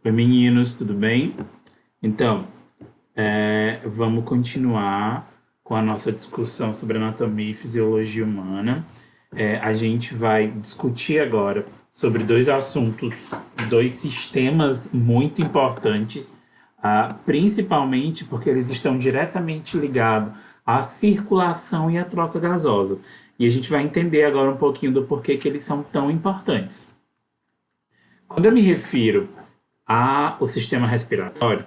Oi, meninos, tudo bem? Então, vamos continuar com a nossa discussão sobre anatomia e fisiologia humana. A gente vai discutir agora sobre dois assuntos, dois sistemas muito importantes, principalmente porque eles estão diretamente ligados à circulação e à troca gasosa. E a gente vai entender agora um pouquinho do porquê que eles são tão importantes. Quando eu me refiro ao sistema respiratório,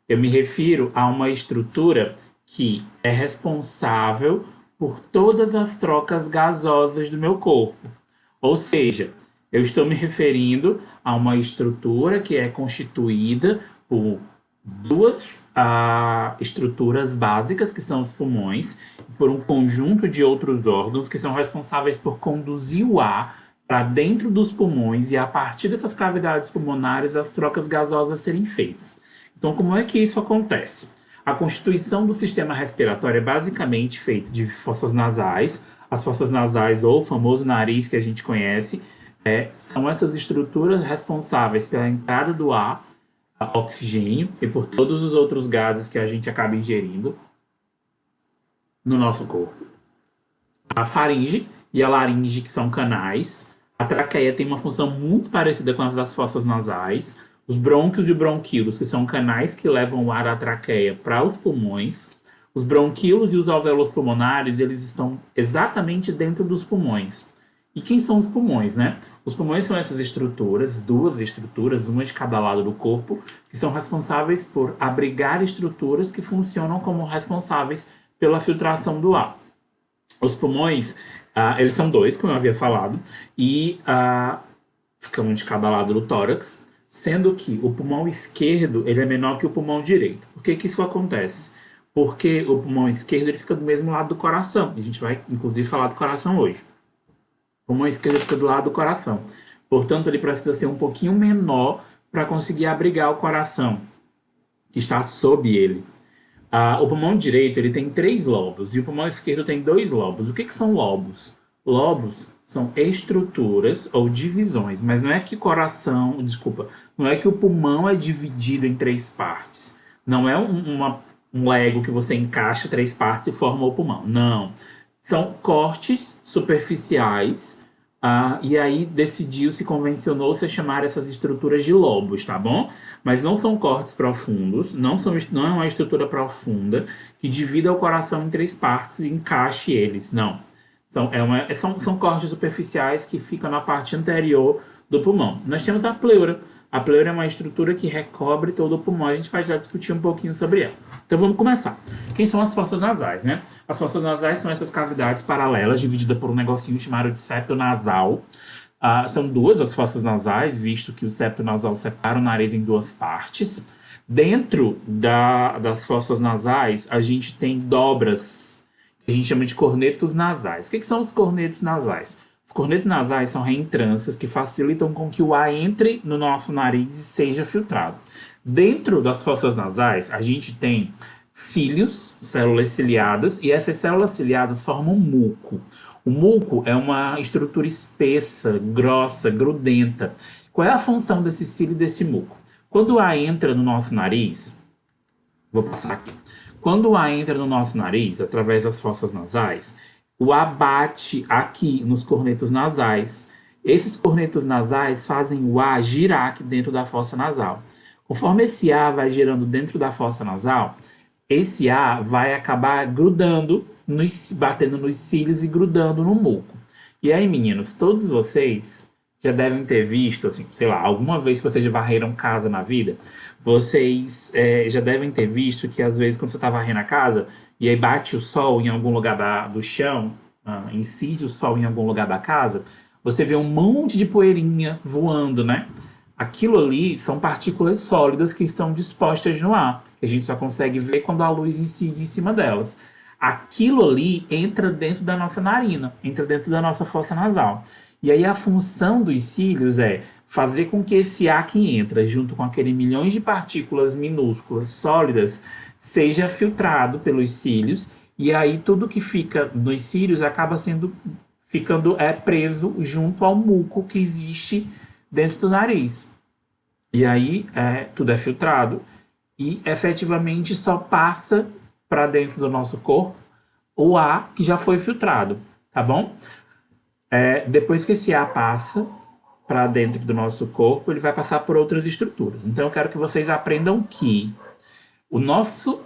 eu me refiro a uma estrutura que é responsável por todas as trocas gasosas do meu corpo. Ou seja, eu estou me referindo a uma estrutura que é constituída por duas estruturas básicas, que são os pulmões, e por um conjunto de outros órgãos que são responsáveis por conduzir o ar para dentro dos pulmões e a partir dessas cavidades pulmonares as trocas gasosas serem feitas. Então, como é que isso acontece? A constituição do sistema respiratório é basicamente feita de fossas nasais. As fossas nasais, ou o famoso nariz que a gente conhece, são essas estruturas responsáveis pela entrada do ar, oxigênio e por todos os outros gases que a gente acaba ingerindo no nosso corpo. A faringe e a laringe, que são canais. A traqueia tem uma função muito parecida com as das fossas nasais. Os brônquios e bronquíolos, que são canais que levam o ar da traqueia para os pulmões. Os bronquíolos e os alvéolos pulmonares, eles estão exatamente dentro dos pulmões. E quem são os pulmões, né? Os pulmões são essas estruturas, duas estruturas, uma de cada lado do corpo, que são responsáveis por abrigar estruturas que funcionam como responsáveis pela filtração do ar. Os pulmões, eles são dois, como eu havia falado, e ficam um de cada lado do tórax, sendo que o pulmão esquerdo ele é menor que o pulmão direito. Por que isso acontece? Porque o pulmão esquerdo ele fica do mesmo lado do coração. A gente vai, inclusive, falar do coração hoje. O pulmão esquerdo fica do lado do coração. Portanto, ele precisa ser um pouquinho menor para conseguir abrigar o coração, que está sob ele. O pulmão direito ele tem 3 lobos e o pulmão esquerdo tem 2 lobos. O que são lobos? Lobos são estruturas ou divisões, mas não é que não é que o pulmão é dividido em 3 partes. Não é um Lego que você encaixa 3 partes e forma o pulmão. Não. São cortes superficiais. E aí convencionou-se a chamar essas estruturas de lobos, tá bom? Mas não são cortes profundos, não é uma estrutura profunda que divida o coração em 3 partes e encaixe eles, não. São cortes superficiais que ficam na parte anterior do pulmão. Nós temos a pleura. A pleura é uma estrutura que recobre todo o pulmão. A gente vai já discutir um pouquinho sobre ela. Então vamos começar. Quem são as fossas nasais, né? As fossas nasais são essas cavidades paralelas, divididas por um negocinho chamado de septo nasal. São duas as fossas nasais, visto que o septo nasal separa o nariz em 2 partes. Dentro das fossas nasais, a gente tem dobras, que a gente chama de cornetos nasais. O que são os cornetos nasais? Os cornetos nasais são reentrâncias que facilitam com que o ar entre no nosso nariz e seja filtrado. Dentro das fossas nasais, a gente tem cílios, células ciliadas, e essas células ciliadas formam muco. O muco é uma estrutura espessa, grossa, grudenta. Qual é a função desse cílio e desse muco? Quando o ar entra no nosso nariz, vou passar aqui. Quando o ar entra no nosso nariz, através das fossas nasais, o ar bate aqui nos cornetos nasais. Esses cornetos nasais fazem o ar girar aqui dentro da fossa nasal. Conforme esse ar vai girando dentro da fossa nasal, esse ar vai acabar grudando, batendo nos cílios e grudando no muco. E aí, meninos, todos vocês já devem ter visto, assim, sei lá, alguma vez que vocês já varreram casa na vida, vocês já devem ter visto que às vezes quando você está varrendo a casa e aí bate o sol em algum lugar do chão, incide o sol em algum lugar da casa, você vê um monte de poeirinha voando, né? Aquilo ali são partículas sólidas que estão dispostas no ar, que a gente só consegue ver quando a luz incide em cima delas. Aquilo ali entra dentro da nossa narina, entra dentro da nossa fossa nasal. E aí a função dos cílios é fazer com que esse ar que entra, junto com aqueles milhões de partículas minúsculas, sólidas, seja filtrado pelos cílios, e aí tudo que fica nos cílios acaba ficando preso junto ao muco que existe dentro do nariz. E aí tudo é filtrado e efetivamente só passa para dentro do nosso corpo o ar que já foi filtrado, tá bom? Depois que esse ar passa para dentro do nosso corpo, ele vai passar por outras estruturas. Então eu quero que vocês aprendam que o nosso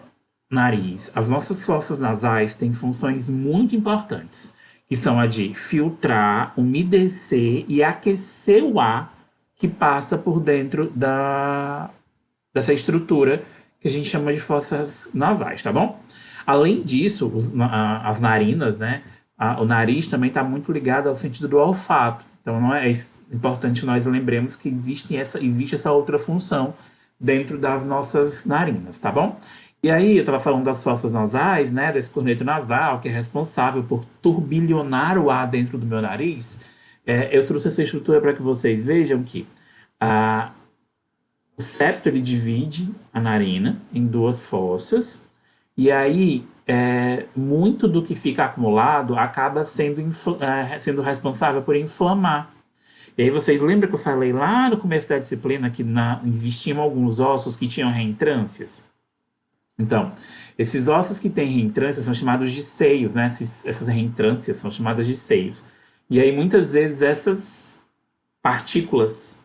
nariz, as nossas fossas nasais têm funções muito importantes, que são a de filtrar, umedecer e aquecer o ar que passa por dentro dessa estrutura que a gente chama de fossas nasais, tá bom? Além disso, as narinas, né? O nariz também está muito ligado ao sentido do olfato. Então, não é importante nós lembremos que existe essa outra função dentro das nossas narinas, tá bom? E aí, eu estava falando das fossas nasais, né? Desse corneto nasal, que é responsável por turbilhonar o ar dentro do meu nariz. Eu trouxe essa estrutura para que vocês vejam que o septo ele divide a narina em duas fossas, e aí muito do que fica acumulado acaba sendo responsável por inflamar. E aí vocês lembram que eu falei lá no começo da disciplina que existiam alguns ossos que tinham reentrâncias? Então, esses ossos que têm reentrâncias são chamados de seios, né? Essas reentrâncias são chamadas de seios. E aí muitas vezes essas partículas,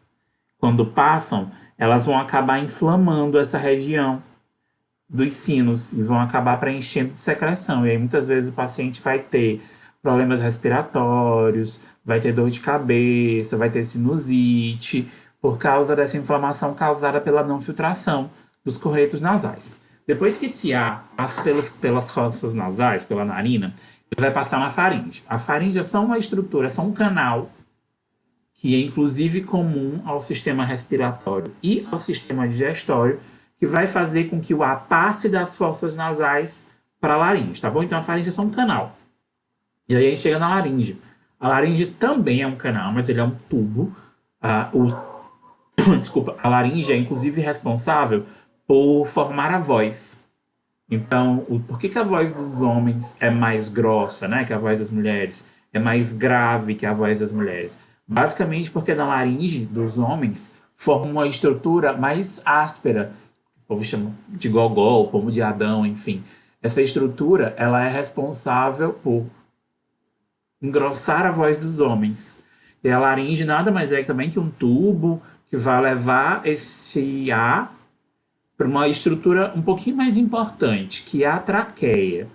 quando passam, elas vão acabar inflamando essa região dos sinos e vão acabar preenchendo de secreção. E aí muitas vezes o paciente vai ter problemas respiratórios, vai ter dor de cabeça, vai ter sinusite, por causa dessa inflamação causada pela não filtração dos corretos nasais. Depois que esse ar passa pelas fossas nasais, pela narina, ele vai passar na faringe. A faringe é só uma estrutura, é só um canal que é inclusive comum ao sistema respiratório e ao sistema digestório, que vai fazer com que o ar passe das fossas nasais para a laringe, tá bom? Então a faringe é só um canal. E aí a gente chega na laringe. A laringe também é um canal, mas ele é um tubo. Desculpa, a laringe é inclusive responsável por formar a voz. Então, por que a voz dos homens é mais grossa, né, que a voz das mulheres? É mais grave que a voz das mulheres? Basicamente porque na laringe dos homens forma uma estrutura mais áspera. O povo chama de gogol, pomo de Adão, enfim. Essa estrutura ela é responsável por engrossar a voz dos homens. E a laringe nada mais é também que um tubo que vai levar esse ar para uma estrutura um pouquinho mais importante, que é a traqueia.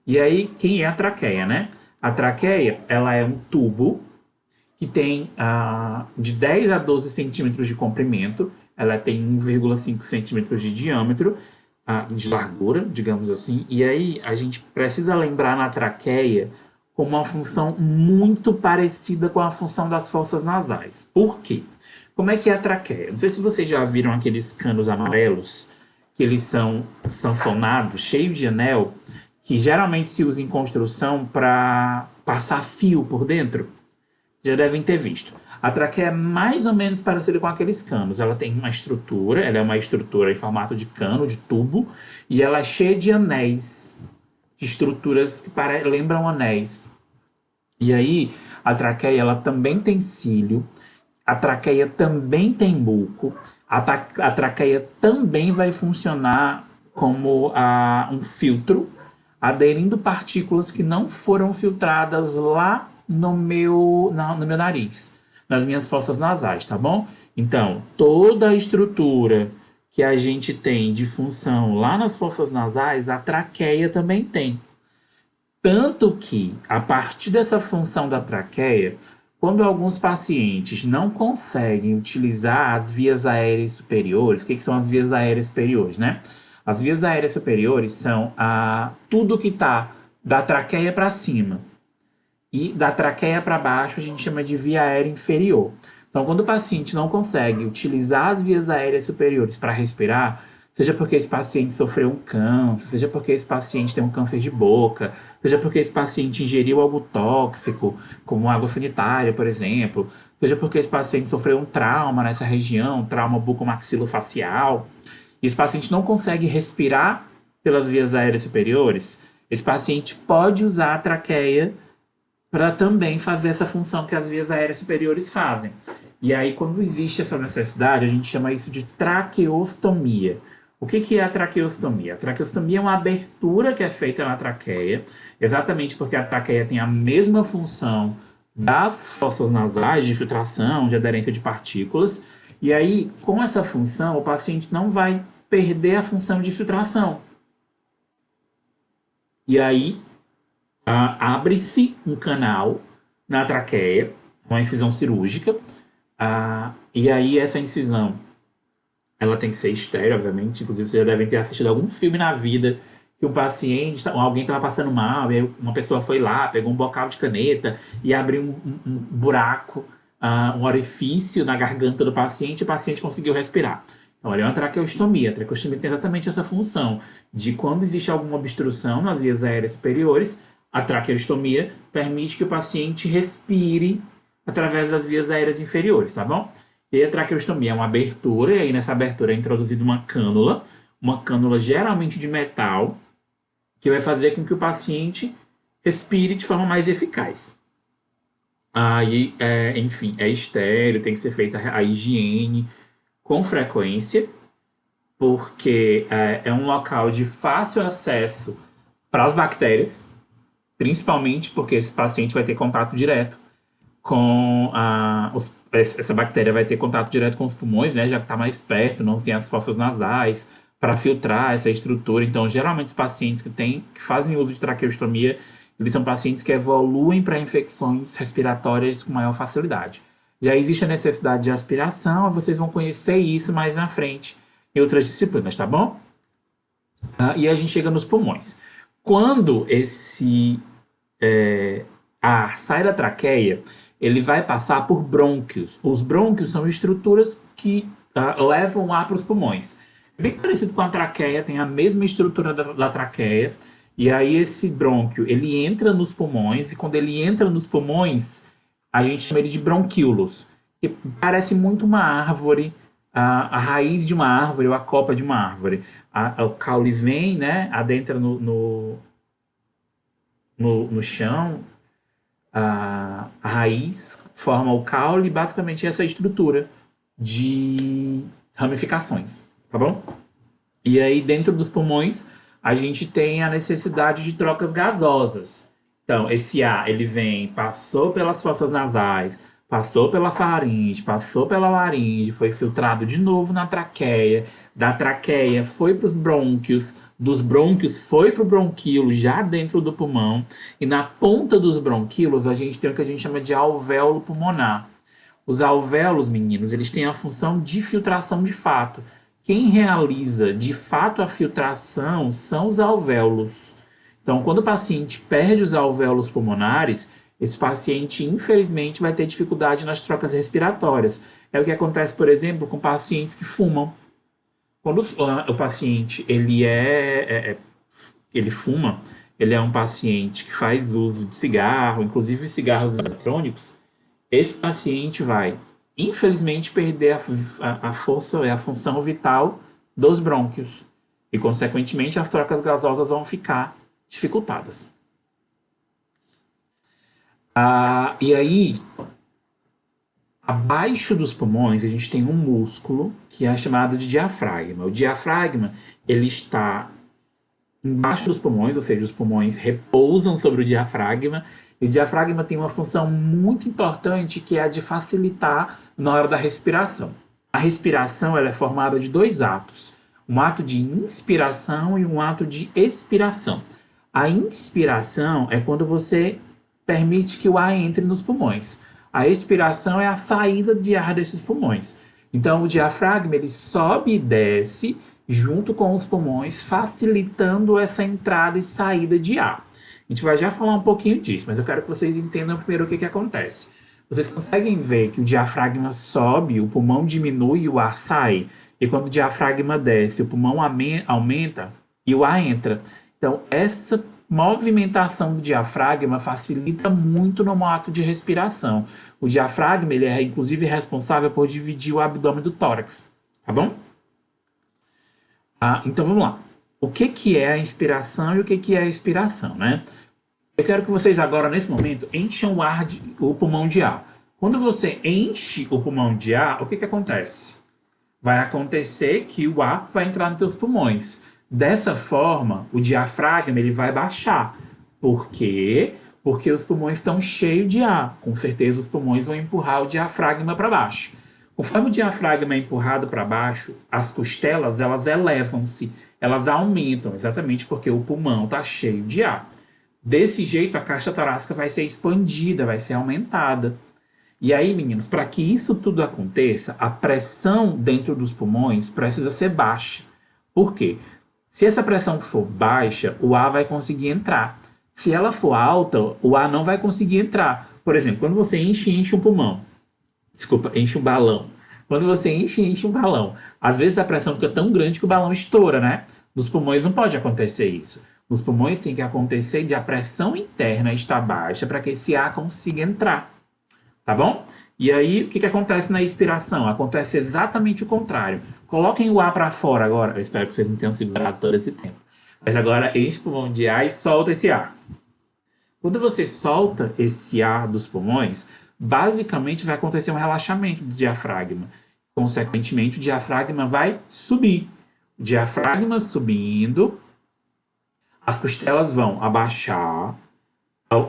E aí, quem é a traqueia, né? A traqueia, ela é um tubo que tem de 10 a 12 centímetros de comprimento, ela tem 1,5 centímetros de diâmetro, de largura, digamos assim, e aí a gente precisa lembrar na traqueia com uma função muito parecida com a função das fossas nasais. Por quê? Como é que é a traqueia? Não sei se vocês já viram aqueles canos amarelos, que eles são sanfonados, cheios de anel, que geralmente se usa em construção para passar fio por dentro. Já devem ter visto. A traqueia é mais ou menos parecida com aqueles canos. Ela tem uma estrutura, ela é uma estrutura em formato de cano, de tubo, e ela é cheia de anéis, de estruturas que lembram anéis. E aí, a traqueia ela também tem cílio, a traqueia também tem buco, a traqueia também vai funcionar como um filtro, aderindo partículas que não foram filtradas lá no meu nariz, nas minhas fossas nasais, tá bom? Então, toda a estrutura que a gente tem de função lá nas fossas nasais, a traqueia também tem. Tanto que, a partir dessa função da traqueia, quando alguns pacientes não conseguem utilizar as vias aéreas superiores, o que são as vias aéreas superiores, né? As vias aéreas superiores são tudo que está da traqueia para cima. E da traqueia para baixo a gente chama de via aérea inferior. Então, quando o paciente não consegue utilizar as vias aéreas superiores para respirar, seja porque esse paciente sofreu um câncer, seja porque esse paciente tem um câncer de boca, seja porque esse paciente ingeriu algo tóxico, como água sanitária, por exemplo, seja porque esse paciente sofreu um trauma nessa região, um trauma bucomaxilofacial, e esse paciente não consegue respirar pelas vias aéreas superiores, esse paciente pode usar a traqueia para também fazer essa função que as vias aéreas superiores fazem. E aí, quando existe essa necessidade, a gente chama isso de traqueostomia. O que é a traqueostomia? A traqueostomia é uma abertura que é feita na traqueia, exatamente porque a traqueia tem a mesma função das fossas nasais, de filtração, de aderência de partículas. E aí, com essa função, o paciente não vai perder a função de filtração. E aí, abre-se um canal na traqueia, uma incisão cirúrgica, e aí essa incisão ela tem que ser estéril, obviamente. Inclusive, vocês já devem ter assistido algum filme na vida que um paciente, alguém estava passando mal, e aí uma pessoa foi lá, pegou um bocal de caneta e abriu um buraco, um orifício na garganta do paciente, e o paciente conseguiu respirar. Então, olha, é uma traqueostomia. A traqueostomia tem exatamente essa função de quando existe alguma obstrução nas vias aéreas superiores, a traqueostomia permite que o paciente respire através das vias aéreas inferiores, tá bom? E a traqueostomia é uma abertura, e aí nessa abertura é introduzida uma cânula geralmente de metal, que vai fazer com que o paciente respire de forma mais eficaz. Aí, enfim, é estéreo, tem que ser feita a higiene com frequência, porque é um local de fácil acesso para as bactérias, principalmente porque esse paciente vai ter contato direto com essa bactéria vai ter contato direto com os pulmões, né, já que está mais perto, não tem as fossas nasais para filtrar essa estrutura. Então, geralmente os pacientes que fazem uso de traqueostomia, eles são pacientes que evoluem para infecções respiratórias com maior facilidade. Já existe a necessidade de aspiração, vocês vão conhecer isso mais na frente em outras disciplinas, tá bom? E a gente chega nos pulmões. Quando esse ar sai da traqueia, ele vai passar por brônquios. Os brônquios são estruturas que levam o ar para os pulmões. É bem parecido com a traqueia, tem a mesma estrutura da traqueia. E aí esse brônquio, ele entra nos pulmões, e quando ele entra nos pulmões, a gente chama ele de bronquíolos, que parece muito uma árvore, a raiz de uma árvore ou a copa de uma árvore. O caule vem, né, adentra no chão, a raiz forma o caule, e basicamente essa estrutura de ramificações, tá bom? E aí dentro dos pulmões a gente tem a necessidade de trocas gasosas. Então esse ar ele passou pelas fossas nasais, passou pela faringe, passou pela laringe, foi filtrado de novo na traqueia, da traqueia foi para os brônquios, dos brônquios foi para o bronquíolo, já dentro do pulmão, e na ponta dos bronquíolos a gente tem o que a gente chama de alvéolo pulmonar. Os alvéolos, meninos, eles têm a função de filtração de fato. Quem realiza de fato a filtração são os alvéolos. Então, quando o paciente perde os alvéolos pulmonares, esse paciente, infelizmente, vai ter dificuldade nas trocas respiratórias. É o que acontece, por exemplo, com pacientes que fumam. Quando o paciente ele fuma, ele é um paciente que faz uso de cigarro, inclusive cigarros eletrônicos, esse paciente vai, infelizmente, perder a força e a função vital dos brônquios. E, consequentemente, as trocas gasosas vão ficar dificultadas. E aí, abaixo dos pulmões, a gente tem um músculo que é chamado de diafragma. O diafragma, ele está embaixo dos pulmões, ou seja, os pulmões repousam sobre o diafragma, e o diafragma tem uma função muito importante, que é a de facilitar na hora da respiração. A respiração ela é formada de dois atos, um ato de inspiração e um ato de expiração. A inspiração é quando você permite que o ar entre nos pulmões. A expiração é a saída de ar desses pulmões. Então, o diafragma ele sobe e desce junto com os pulmões, facilitando essa entrada e saída de ar. A gente vai já falar um pouquinho disso, mas eu quero que vocês entendam primeiro o que acontece. Vocês conseguem ver que o diafragma sobe, o pulmão diminui e o ar sai. E quando o diafragma desce, o pulmão aumenta e o ar entra. Então, essa movimentação do diafragma facilita muito no ato de respiração. O diafragma ele é, inclusive, responsável por dividir o abdômen do tórax. Tá bom? Então, vamos lá. O que é a inspiração e o que é a expiração, né? Eu quero que vocês agora, nesse momento, encham o pulmão de ar. Quando você enche o pulmão de ar, o que acontece? Vai acontecer que o ar vai entrar nos teus pulmões. Dessa forma, o diafragma ele vai baixar. Por quê? Porque os pulmões estão cheios de ar. Com certeza, os pulmões vão empurrar o diafragma para baixo. Conforme o diafragma é empurrado para baixo, as costelas elas elevam-se, elas aumentam, exatamente porque o pulmão está cheio de ar. Desse jeito, a caixa torácica vai ser expandida, vai ser aumentada. E aí, meninos, para que isso tudo aconteça, a pressão dentro dos pulmões precisa ser baixa. Por quê? Se essa pressão for baixa, o ar vai conseguir entrar. Se ela for alta, o ar não vai conseguir entrar. Por exemplo, quando você enche um pulmão, desculpa, enche um balão. Quando você enche um balão, às vezes a pressão fica tão grande que o balão estoura, né? Nos pulmões não pode acontecer isso. Nos pulmões tem que acontecer de a pressão interna estar baixa para que esse ar consiga entrar. Tá bom? E aí, o que acontece na expiração? Acontece exatamente o contrário. Coloquem o ar para fora agora. Eu espero que vocês não tenham segurado todo esse tempo. Mas agora, enche o pulmão de ar e solta esse ar. Quando você solta esse ar dos pulmões, basicamente vai acontecer um relaxamento do diafragma. Consequentemente, o diafragma vai subir. O diafragma subindo, as costelas vão abaixar,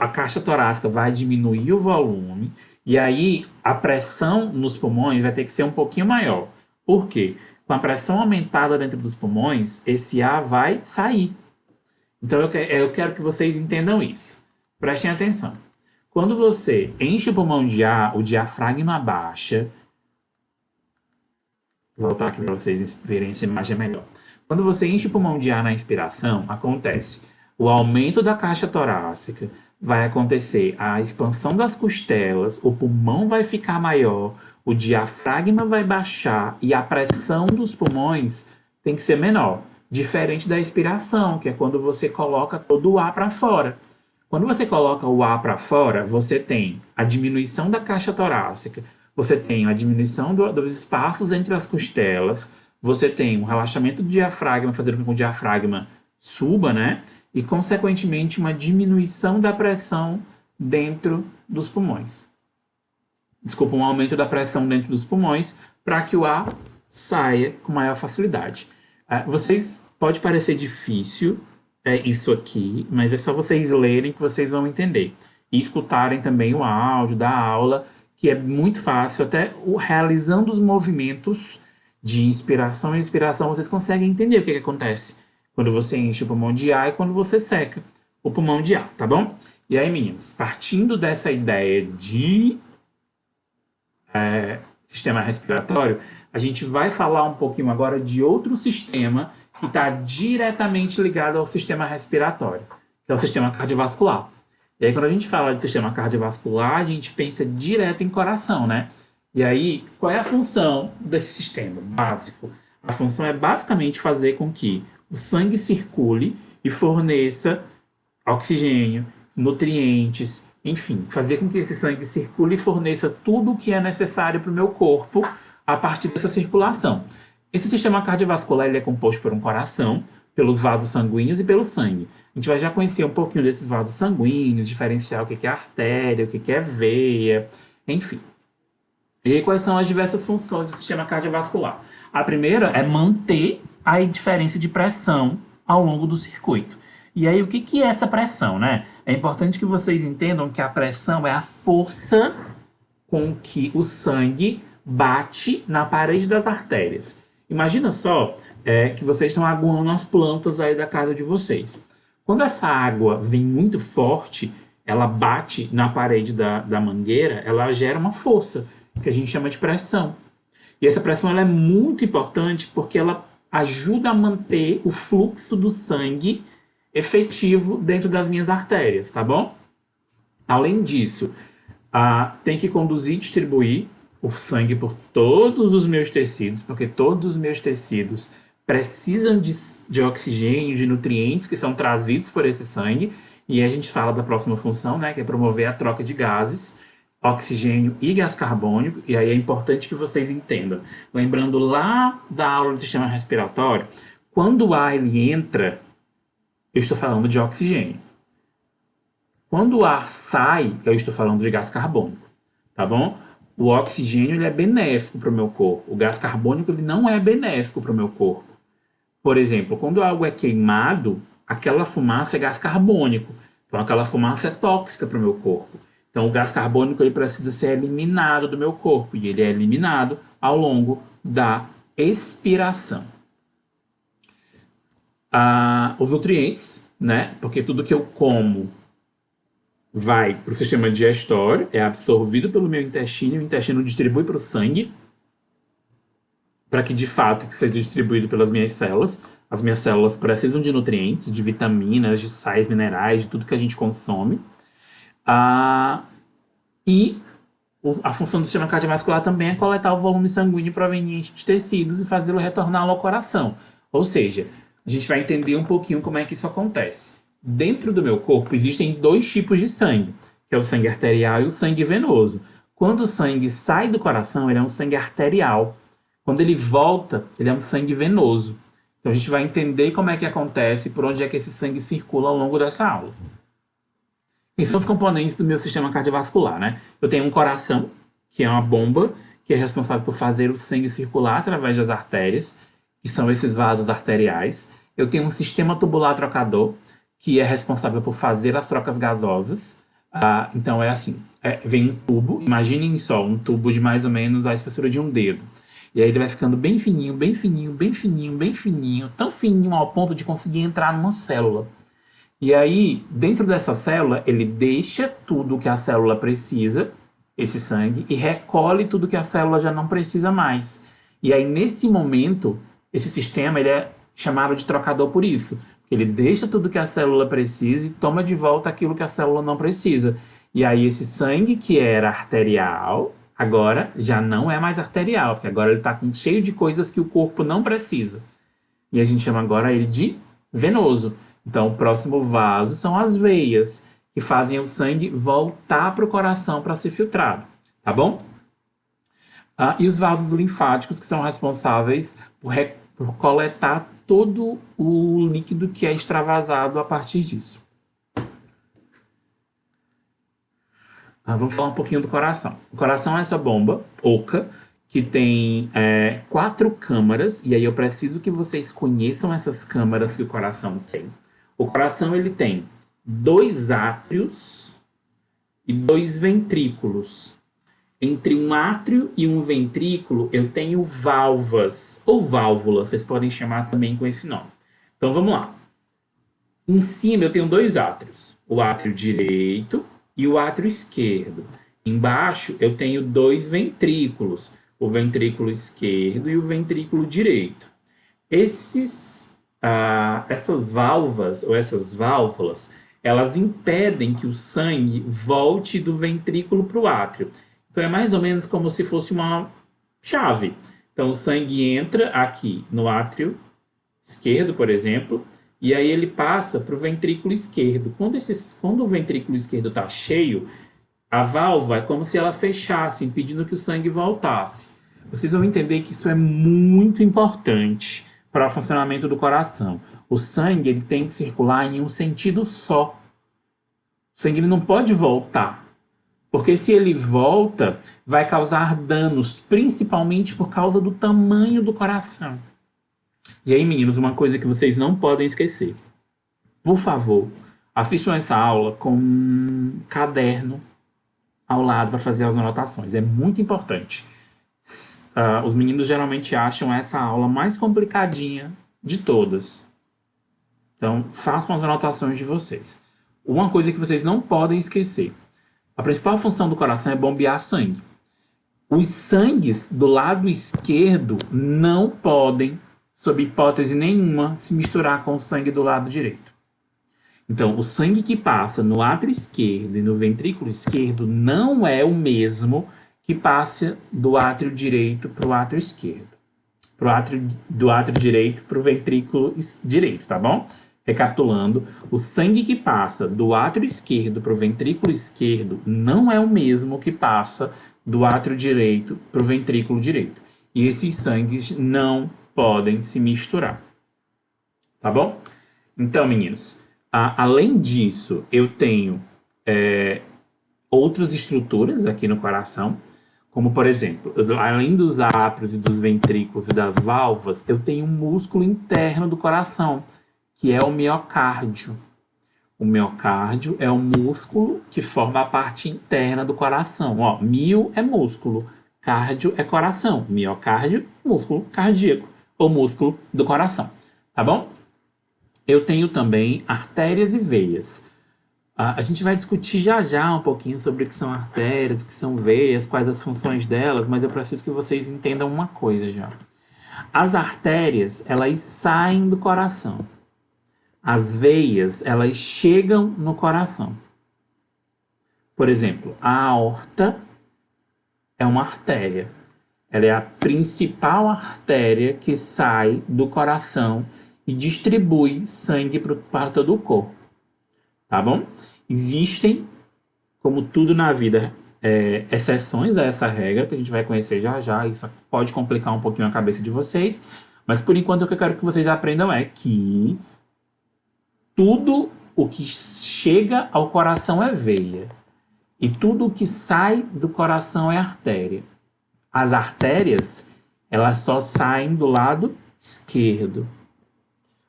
a caixa torácica vai diminuir o volume e aí a pressão nos pulmões vai ter que ser um pouquinho maior. Por quê? Com a pressão aumentada dentro dos pulmões, esse ar vai sair. Então eu quero que vocês entendam isso. Prestem atenção. Quando você enche o pulmão de ar, o diafragma baixa. Vou voltar aqui para vocês verem essa imagem melhor. Quando você enche o pulmão de ar na inspiração, acontece o aumento da caixa torácica, vai acontecer a expansão das costelas, o pulmão vai ficar maior, o diafragma vai baixar e a pressão dos pulmões tem que ser menor. Diferente da expiração, que é quando você coloca todo o ar para fora. Quando você coloca o ar para fora, você tem a diminuição da caixa torácica, você tem a diminuição dos espaços entre as costelas, você tem um relaxamento do diafragma, fazendo com que o diafragma suba, né? E, consequentemente, uma diminuição da pressão dentro dos pulmões. Desculpa, um aumento da pressão dentro dos pulmões para que o ar saia com maior facilidade. Vocês pode parecer difícil isso aqui, mas é só vocês lerem que vocês vão entender. E escutarem também o áudio da aula, que é muito fácil, até realizando os movimentos de inspiração e expiração, vocês conseguem entender o que acontece quando você enche o pulmão de ar e quando você seca o pulmão de ar, tá bom? E aí, meninos, partindo dessa ideia de sistema respiratório, a gente vai falar um pouquinho agora de outro sistema que está diretamente ligado ao sistema respiratório, que é o sistema cardiovascular. E aí, quando a gente fala de sistema cardiovascular, a gente pensa direto em coração, né? E aí, qual é a função desse sistema básico? A função é basicamente fazer com que o sangue circule e forneça oxigênio, nutrientes, enfim, fazer com que esse sangue circule e forneça tudo o que é necessário para o meu corpo a partir dessa circulação. Esse sistema cardiovascular ele é composto por um coração, pelos vasos sanguíneos e pelo sangue. A gente vai já conhecer um pouquinho desses vasos sanguíneos, diferenciar o que é artéria, o que é veia, enfim. E aí, quais são as diversas funções do sistema cardiovascular? A primeira é manter a diferença de pressão ao longo do circuito. E aí, o que é essa pressão, né? É importante que vocês entendam que a pressão é a força com que o sangue bate na parede das artérias. Imagina só que vocês estão aguando as plantas aí da casa de vocês. Quando essa água vem muito forte, ela bate na parede da mangueira, ela gera uma força, que a gente chama de pressão. E essa pressão ela é muito importante porque ela ajuda a manter o fluxo do sangue efetivo dentro das minhas artérias, tá bom? Além disso, tem que conduzir e distribuir o sangue por todos os meus tecidos, porque todos os meus tecidos precisam de oxigênio, de nutrientes que são trazidos por esse sangue. E aí a gente fala da próxima função, né, que é promover a troca de gases, oxigênio e gás carbônico. E aí é importante que vocês entendam. Lembrando lá da aula do sistema respiratório, quando o ar ele entra, eu estou falando de oxigênio. Quando o ar sai, eu estou falando de gás carbônico, tá bom? O oxigênio ele é benéfico para o meu corpo. O gás carbônico ele não é benéfico para o meu corpo. Por exemplo, quando algo é queimado, aquela fumaça é gás carbônico. Então, aquela fumaça é tóxica para o meu corpo. Então, o gás carbônico ele precisa ser eliminado do meu corpo. E ele é eliminado ao longo da expiração. Os nutrientes, né? Porque tudo que eu como vai para o sistema digestório, é absorvido pelo meu intestino, e o intestino distribui para o sangue, para que de fato seja distribuído pelas minhas células. As minhas células precisam de nutrientes, de vitaminas, de sais minerais, de tudo que a gente consome. E a função do sistema cardiovascular também é coletar o volume sanguíneo proveniente de tecidos e fazê-lo retornar ao coração. Ou seja, a gente vai entender um pouquinho como é que isso acontece. Dentro do meu corpo existem 2 tipos de sangue, que é o sangue arterial e o sangue venoso. Quando o sangue sai do coração, ele é um sangue arterial. Quando ele volta, ele é um sangue venoso. Então a gente vai entender como é que acontece, por onde é que esse sangue circula ao longo dessa aula. Esses são os componentes do meu sistema cardiovascular, né? Eu tenho um coração, que é uma bomba, que é responsável por fazer o sangue circular através das artérias, que são esses vasos arteriais. Eu tenho um sistema tubular trocador, que é responsável por fazer as trocas gasosas. Então é assim, vem um tubo, imaginem só, um tubo de mais ou menos a espessura de um dedo. E aí ele vai ficando bem fininho, bem fininho, bem fininho, bem fininho, tão fininho ao ponto de conseguir entrar numa célula. E aí, dentro dessa célula, ele deixa tudo que a célula precisa, esse sangue, e recolhe tudo que a célula já não precisa mais. E aí, nesse momento, esse sistema ele é chamado de trocador por isso. Ele deixa tudo que a célula precisa e toma de volta aquilo que a célula não precisa. E aí, esse sangue que era arterial, agora já não é mais arterial, porque agora ele está cheio de coisas que o corpo não precisa. E a gente chama agora ele de venoso. Então, o próximo vaso são as veias, que fazem o sangue voltar para o coração para ser filtrado, tá bom? E os vasos linfáticos, que são responsáveis por coletar todo o líquido que é extravasado a partir disso. Vamos falar um pouquinho do coração. O coração é essa bomba oca, que tem 4 câmaras, e aí eu preciso que vocês conheçam essas câmaras que o coração tem. O coração ele tem 2 átrios e 2 ventrículos. Entre um átrio e um ventrículo eu tenho válvulas, ou válvulas, vocês podem chamar também com esse nome. Então vamos lá. Em cima eu tenho 2 átrios, o átrio direito e o átrio esquerdo. Embaixo eu tenho 2 ventrículos, o ventrículo esquerdo e o ventrículo direito. Essas válvulas ou essas válvulas, elas impedem que o sangue volte do ventrículo para o átrio. Então é mais ou menos como se fosse uma chave. Então o sangue entra aqui no átrio esquerdo, por exemplo, e aí ele passa para o ventrículo esquerdo. Quando o ventrículo esquerdo está cheio, a válvula é como se ela fechasse, impedindo que o sangue voltasse. Vocês vão entender que isso é muito importante para o funcionamento do coração. O sangue ele tem que circular em um sentido só. O sangue ele não pode voltar, porque se ele volta, vai causar danos, principalmente por causa do tamanho do coração. E aí, meninos, uma coisa que vocês não podem esquecer. Por favor, assistam essa aula com um caderno ao lado para fazer as anotações. É muito importante. Os meninos geralmente acham essa aula mais complicadinha de todas. Então, façam as anotações de vocês. Uma coisa que vocês não podem esquecer. A principal função do coração é bombear sangue. Os sangues do lado esquerdo não podem, sob hipótese nenhuma, se misturar com o sangue do lado direito. Então, o sangue que passa no átrio esquerdo e no ventrículo esquerdo não é o mesmo que passa do átrio direito para o átrio esquerdo. Do átrio direito para o ventrículo direito, tá bom? Recapitulando, o sangue que passa do átrio esquerdo para o ventrículo esquerdo não é o mesmo que passa do átrio direito para o ventrículo direito. E esses sangues não podem se misturar. Tá bom? Então, meninos, além disso, eu tenho outras estruturas aqui no coração. Como, por exemplo, além dos átrios e dos ventrículos e das válvulas, eu tenho um músculo interno do coração, que é o miocárdio. O miocárdio é um músculo que forma a parte interna do coração. Ó, mio é músculo, cardio é coração. Miocárdio, músculo cardíaco, ou músculo do coração. Tá bom? Eu tenho também artérias e veias. A gente vai discutir já já um pouquinho sobre o que são artérias, o que são veias, quais as funções delas, mas eu preciso que vocês entendam uma coisa já. As artérias, elas saem do coração. As veias, elas chegam no coração. Por exemplo, a aorta é uma artéria. Ela é a principal artéria que sai do coração e distribui sangue para todo o corpo. Tá bom? Existem, como tudo na vida, exceções a essa regra, que a gente vai conhecer já já. Isso pode complicar um pouquinho a cabeça de vocês. Mas por enquanto o que eu quero que vocês aprendam é que tudo o que chega ao coração é veia. E tudo o que sai do coração é artéria. As artérias, elas só saem do lado esquerdo.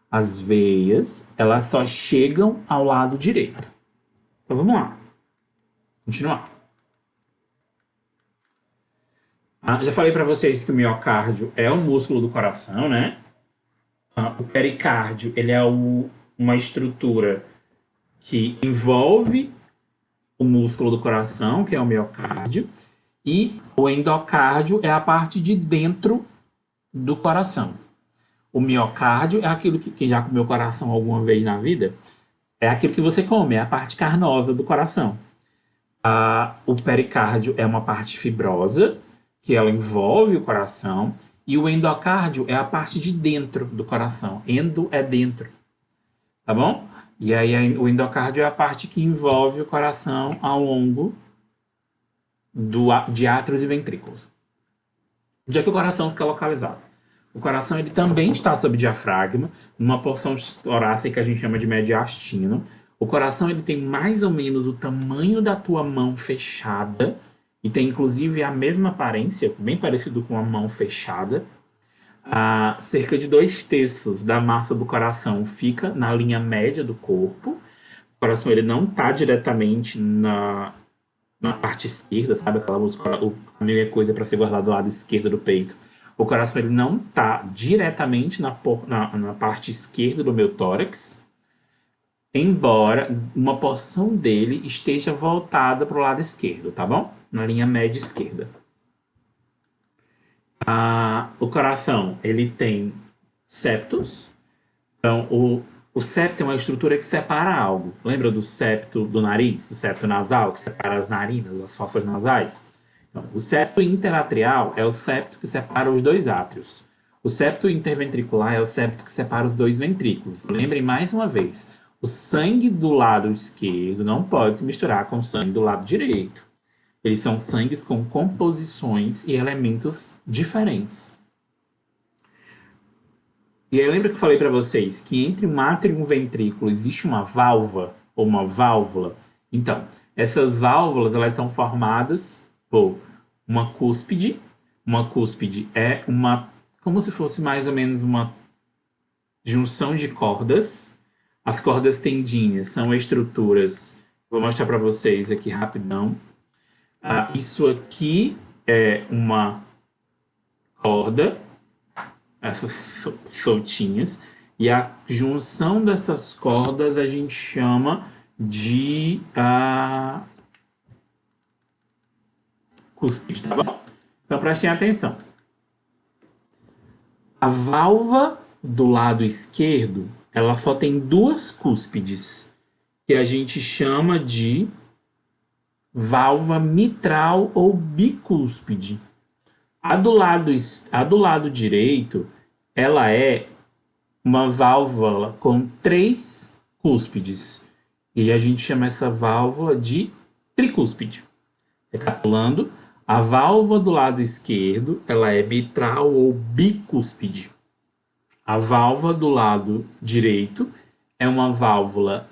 As veias, elas só chegam ao lado direito. Então vamos lá. Continuar. Já falei para vocês que o miocárdio é o músculo do coração, né? O pericárdio, ele é uma estrutura que envolve o músculo do coração, que é o miocárdio, e o endocárdio é a parte de dentro do coração. O miocárdio é aquilo que quem já comeu coração alguma vez na vida, é aquilo que você come, é a parte carnosa do coração. O pericárdio é uma parte fibrosa, que ela envolve o coração, e o endocárdio é a parte de dentro do coração. Endo é dentro. Tá bom? E aí o endocárdio é a parte que envolve o coração ao longo de átrios e ventrículos. Onde é que o coração fica localizado? O coração ele também está sob diafragma, numa porção torácica que a gente chama de mediastino. O coração ele tem mais ou menos o tamanho da tua mão fechada e tem inclusive a mesma aparência, bem parecido com a mão fechada. Cerca de 2/3 da massa do coração fica na linha média do corpo. O coração ele não está diretamente na parte esquerda, sabe? Aquela música, a melhor coisa para ser guardado do lado esquerdo do peito. O coração ele não está diretamente na parte esquerda do meu tórax, embora uma porção dele esteja voltada para o lado esquerdo, tá bom? Na linha média esquerda. O coração ele tem septos. Então, o septo é uma estrutura que separa algo. Lembra do septo do nariz, do septo nasal, que separa as narinas, as fossas nasais? Então, o septo interatrial é o septo que separa os dois átrios. O septo interventricular é o septo que separa os dois ventrículos. Lembrem mais uma vez, o sangue do lado esquerdo não pode se misturar com o sangue do lado direito. Eles são sangues com composições e elementos diferentes. E aí lembra que eu falei para vocês que entre um átrio e um ventrículo existe uma válvula ou uma válvula? Então, essas válvulas elas são formadas por uma cúspide. Uma cúspide é como se fosse mais ou menos uma junção de cordas. As cordas tendinhas são estruturas, vou mostrar para vocês aqui rapidão. Isso aqui é uma corda, essas soltinhas, e a junção dessas cordas a gente chama de cúspide, tá bom? Então prestem atenção. A válvula do lado esquerdo, ela só tem duas cúspides, que a gente chama de válvula mitral ou bicúspide. A do lado direito, ela é uma válvula com 3 cúspides. E a gente chama essa válvula de tricúspide. Recapitulando, a válvula do lado esquerdo, ela é mitral ou bicúspide. A válvula do lado direito é uma válvula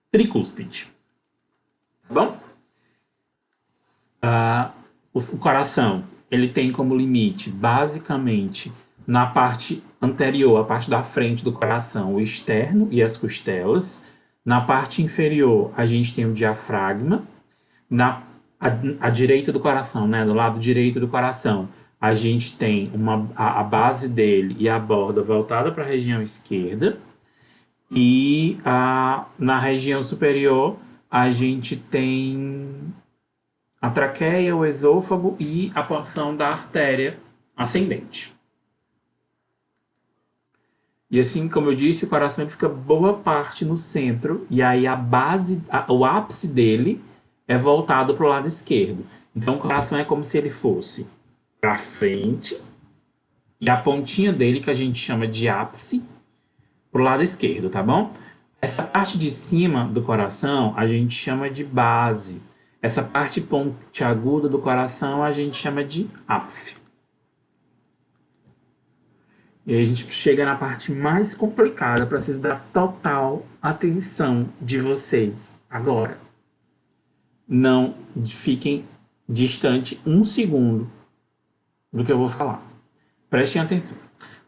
tricúspide. Tá bom? o coração, ele tem como limite, basicamente, na parte anterior, a parte da frente do coração, o externo e as costelas. Na parte inferior, a gente tem o diafragma. Na a direita do coração, né, do lado direito do coração, a gente tem a base dele e a borda voltada para a região esquerda. E na região superior, a gente tem a traqueia, o esôfago e a porção da artéria ascendente. E assim, como eu disse, o coração ele fica boa parte no centro, e aí a base, o ápice dele é voltado para o lado esquerdo. Então o coração é como se ele fosse para frente, e a pontinha dele, que a gente chama de ápice, para o lado esquerdo, tá bom? Essa parte de cima do coração a gente chama de base. Essa parte pontiaguda do coração a gente chama de ápice. E aí a gente chega na parte mais complicada, para vocês dar total atenção de vocês agora. Não fiquem distante um segundo do que eu vou falar. Prestem atenção.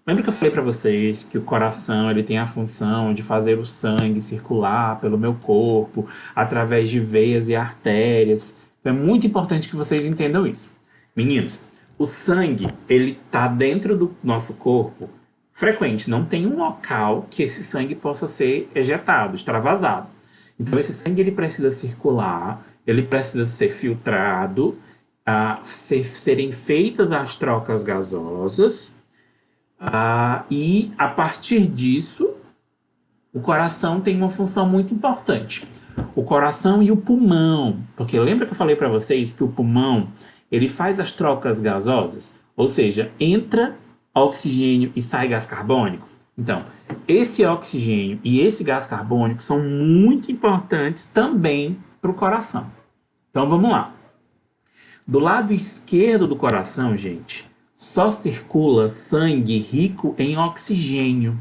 Lembra que eu falei para vocês que o coração ele tem a função de fazer o sangue circular pelo meu corpo através de veias e artérias? Então é muito importante que vocês entendam isso. Meninos, o sangue ele está dentro do nosso corpo frequente. Não tem um local que esse sangue possa ser ejetado, extravasado. Então esse sangue ele precisa circular, ele precisa ser filtrado, serem feitas as trocas gasosas. E a partir disso, o coração tem uma função muito importante. O coração e o pulmão, porque lembra que eu falei para vocês que o pulmão ele faz as trocas gasosas, ou seja, entra oxigênio e sai gás carbônico. Então, esse oxigênio e esse gás carbônico são muito importantes também para o coração. Então, vamos lá. Do lado esquerdo do coração, gente, só circula sangue rico em oxigênio.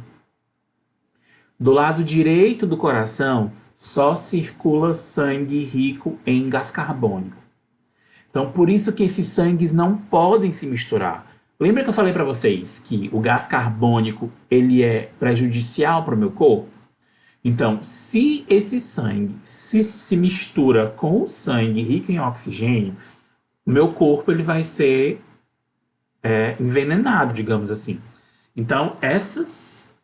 Do lado direito do coração, só circula sangue rico em gás carbônico. Então, por isso que esses sangues não podem se misturar. Lembra que eu falei para vocês que o gás carbônico ele é prejudicial para o meu corpo? Então, se esse sangue se mistura com o sangue rico em oxigênio, o meu corpo ele vai ser envenenado, digamos assim. Então, essas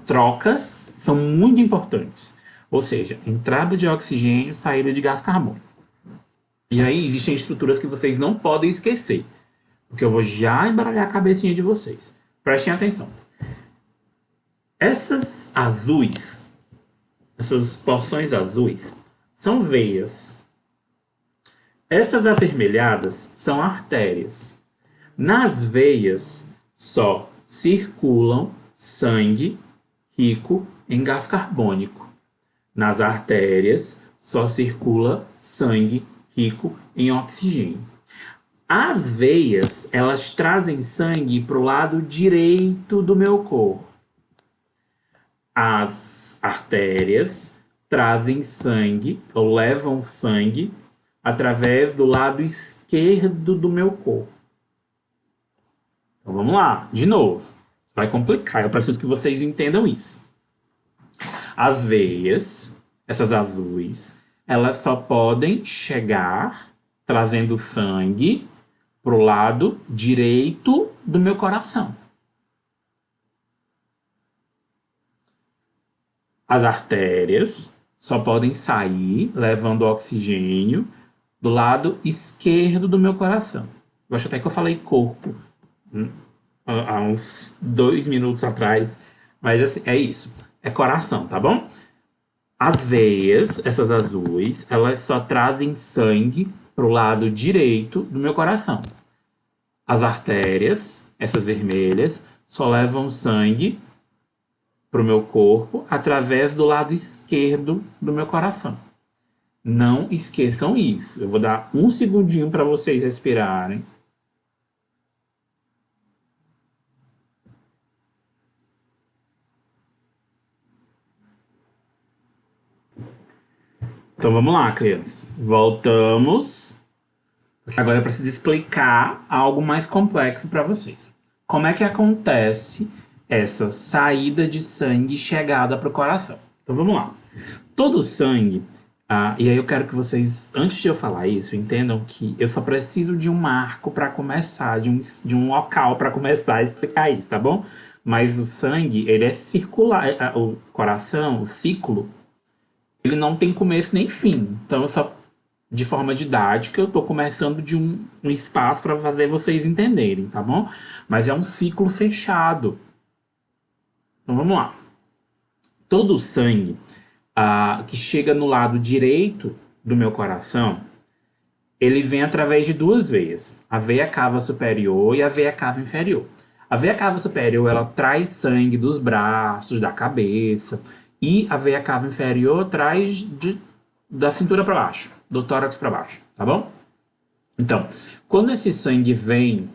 trocas são muito importantes. Ou seja, entrada de oxigênio, saída de gás carbônico. E aí existem estruturas que vocês não podem esquecer, porque eu vou já embaralhar a cabecinha de vocês. Prestem atenção. Essas azuis, essas porções azuis, são veias. Essas avermelhadas são artérias. Nas veias só circulam sangue rico em gás carbônico. Nas artérias só circula sangue rico em oxigênio. As veias, elas trazem sangue para o lado direito do meu corpo. As artérias trazem sangue, ou levam sangue, através do lado esquerdo do meu corpo. Então vamos lá, de novo. Vai complicar, eu preciso que vocês entendam isso. As veias, essas azuis, elas só podem chegar trazendo sangue para o lado direito do meu coração. As artérias só podem sair levando oxigênio do lado esquerdo do meu coração. Eu acho até que eu falei corpo há uns 2 minutos atrás, mas assim, é isso. É coração, tá bom? As veias, essas azuis, elas só trazem sangue pro lado direito do meu coração. As artérias, essas vermelhas, só levam sangue pro meu corpo através do lado esquerdo do meu coração. Não esqueçam isso. Eu vou dar um segundinho para vocês respirarem. Então vamos lá, crianças. Voltamos Agora eu preciso explicar algo mais complexo para vocês. Como é que acontece essa saída de sangue e chegada para o coração? Então vamos lá. Todo sangue, e aí eu quero que vocês, antes de eu falar isso, entendam que eu só preciso de um marco para começar, de um local para começar a explicar isso, tá bom? Mas o sangue, ele é circular, o coração, o ciclo, ele não tem começo nem fim. Então eu só de forma didática, eu estou começando de um espaço para fazer vocês entenderem, tá bom? Mas é um ciclo fechado. Então vamos lá. Todo o sangue que chega no lado direito do meu coração, ele vem através de duas veias, a veia cava superior e a veia cava inferior. A veia cava superior, ela traz sangue dos braços, da cabeça, e a veia cava inferior traz da cintura para baixo, do tórax para baixo, tá bom? Então, quando esse sangue vem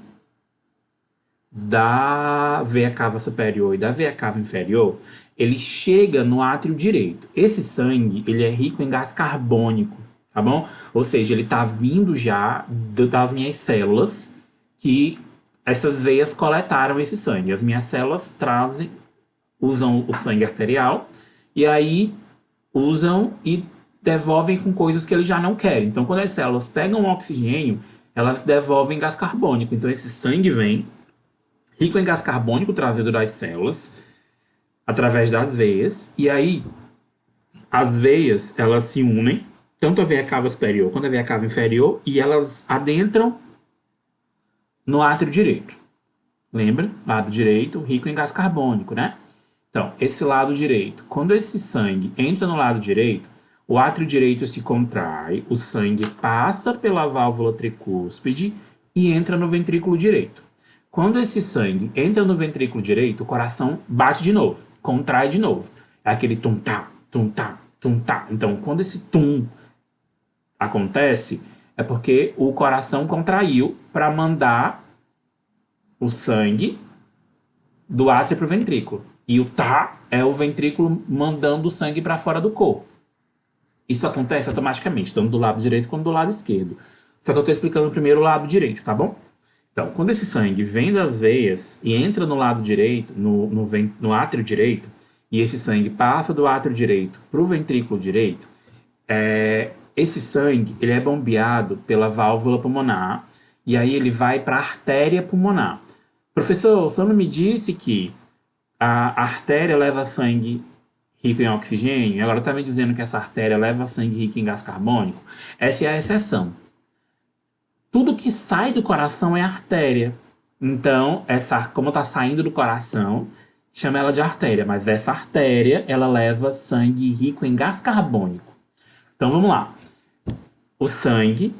da veia cava superior e da veia cava inferior, ele chega no átrio direito. Esse sangue, ele é rico em gás carbônico, tá bom? Ou seja, ele tá vindo já das minhas células, que essas veias coletaram esse sangue. As minhas células usam o sangue arterial, e aí usam e devolvem com coisas que eles já não querem. Então, quando as células pegam o oxigênio, elas devolvem gás carbônico. Então, esse sangue vem rico em gás carbônico trazido das células através das veias, e aí as veias, elas se unem, tanto a veia cava superior quanto a veia cava inferior, e elas adentram no átrio direito. Lembra? Lado direito, rico em gás carbônico, né? Então, esse lado direito, quando esse sangue entra no lado direito, o átrio direito se contrai, o sangue passa pela válvula tricúspide e entra no ventrículo direito. Quando esse sangue entra no ventrículo direito, o coração bate de novo, contrai de novo. É aquele tum-tá, tum-tá, tum-tá. Então, quando esse tum acontece, é porque o coração contraiu para mandar o sangue do átrio para o ventrículo. E o tá é o ventrículo mandando o sangue para fora do corpo. Isso acontece automaticamente, tanto do lado direito quanto do lado esquerdo. Só que eu estou explicando primeiro o lado direito, tá bom? Então, quando esse sangue vem das veias e entra no lado direito, no átrio direito, e esse sangue passa do átrio direito para o ventrículo direito, esse sangue ele é bombeado pela válvula pulmonar, e aí ele vai para a artéria pulmonar. Professor, o senhor não me disse que a artéria leva sangue rico em oxigênio, e agora está me dizendo que essa artéria leva sangue rico em gás carbônico? Essa é a exceção. Tudo que sai do coração é artéria. Então, como está saindo do coração, chama ela de artéria. Mas essa artéria, ela leva sangue rico em gás carbônico. Então, vamos lá. O sangue